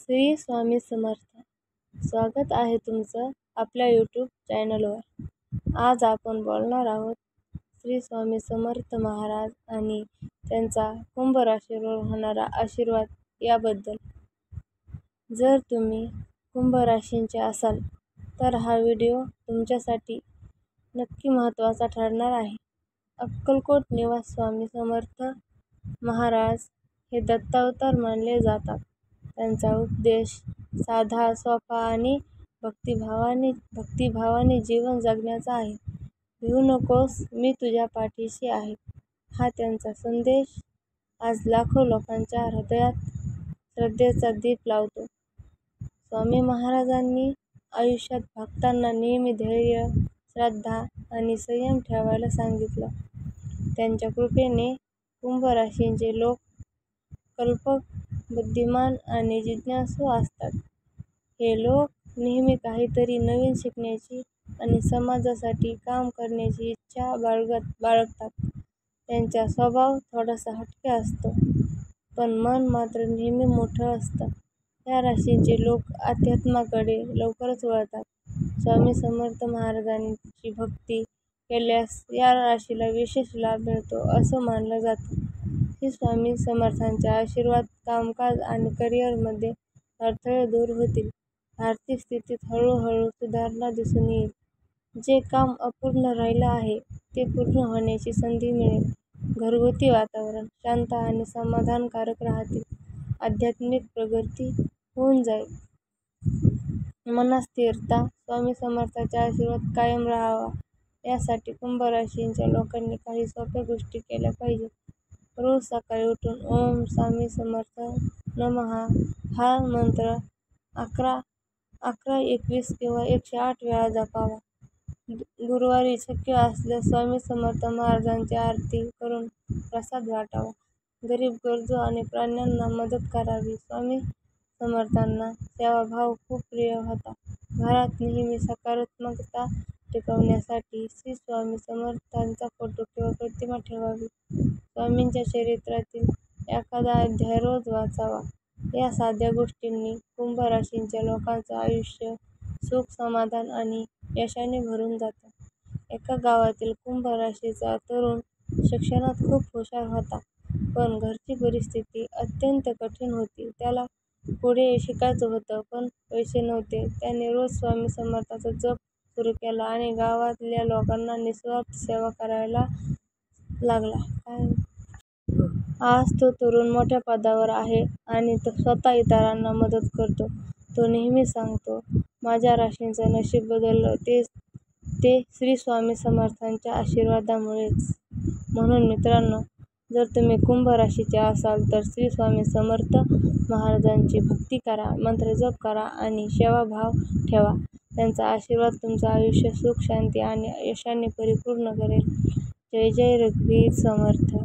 श्री स्वामी समर्थ. स्वागत आहे तुमचं आपल्या यूट्यूब चॅनलवर. आज आपण बोलणार आहोत श्री स्वामी समर्थ महाराज आणि त्यांचा कुंभ राशीवर होणारा आशीर्वाद याबद्दल. जर तुम्ही कुंभ राशींचे असाल तर हा व्हिडिओ तुमच्यासाठी नक्की महत्त्वाचा ठरणार आहे. अक्कलकोट निवासी स्वामी समर्थ महाराज हे दत्तावतार मानले जातात. त्यांचा उपदेश साधा, सोपा आणि भक्तिभावाने जीवन जगण्याचा आहे. भिवू नकोस, मी तुझ्या पाठीशी आहे, हा त्यांचा संदेश आज लाखो लोकांच्या हृदयात श्रद्धेचा दीप लावतो. स्वामी महाराजांनी आयुष्यात भक्तांना नेहमी धैर्य, श्रद्धा आणि संयम ठेवायला सांगितलं. त्यांच्या कृपेने कुंभ राशीचे लोक कल्पक, बुद्धिमान आणि जिज्ञासू असतात. हे लोक नेहमी काहीतरी नवीन शिकण्याची आणि समाजासाठी काम करण्याची इच्छा बाळगतात. त्यांचा स्वभाव थोडासा हटके असतो, पण मन मात्र नेहमी मोठं असतं. या राशीचे लोक अध्यात्माकडे लवकरच वळतात. स्वामी समर्थ महाराजांची भक्ती केल्यास या राशीला विशेष लाभ मिळतो असं मानलं जातं. श्री स्वामी समर्थांचा आशीर्वाद कामकाज आणि करिअरमध्ये अडथळे दूर होतील. आर्थिक स्थितीत हळूहळू सुधारणा दिसून येईल. जे काम अपूर्ण राहिलं आहे ते पूर्ण होण्याची संधी मिळेल. घरगुती वातावरण शांत आणि समाधानकारक राहतील. आध्यात्मिक प्रगती होऊन जाईल. मनात स्थिरता. स्वामी समर्थांचा आशीर्वाद कायम राहावा यासाठी कुंभ राशीच्या लोकांनी काही सोप्या गोष्टी केल्या पाहिजेत. रोज सकाळी उठून ओम स्वामी समर्थ नमः हा मंत्र 11, 21 किंवा 108 वेळा जपावा. गुरुवारी शक्य असल्यास स्वामी समर्थ महाराजांची आरती करून प्रसाद वाटावा. गरीब, गरजू आणि प्राण्यांना मदत करावी. स्वामी समर्थांना सेवाभाव खूप प्रिय होता. घरात नेहमी सकारात्मकता टिकवण्यासाठी श्री स्वामी समर्थांचा फोटो किंवा प्रतिमा ठेवावी. स्वामींच्या चरित्रातील एखादा अध्याय रोज वाचावा. या साध्या गोष्टींनी कुंभ राशीच्या लोकांचं आयुष्य सुख, समाधान आणि यशाने भरून जातं. एका गावातील कुंभ राशीचा तरुण शिक्षणात खूप हुशार होता, पण घरची परिस्थिती अत्यंत कठीण होती. त्याला पुढे शिकायचं होतं, पण पैसे नव्हते. त्याने रोज स्वामी समर्थांचा जप सुरू केला आणि गावातल्या लोकांना निस्वार्थ सेवा करायला लागला. आज तो तरुण मोठ्या पदावर आहे आणि तो स्वतः इतरांना मदत करतो. तो नेहमी सांगतो, माझ्या राशीचं नशीब बदललं ते श्री स्वामी समर्थांच्या आशीर्वादामुळेच. म्हणून मित्रांनो, जर तुम्ही कुंभ राशीचे असाल तर श्री स्वामी समर्थ महाराजांची भक्ती करा, मंत्र जप करा आणि सेवाभाव ठेवा. त्यांचा आशीर्वाद तुमचं आयुष्य सुख, शांती आणि यशाने परिपूर्ण करेल. जय जय रघुवीर समर्थ.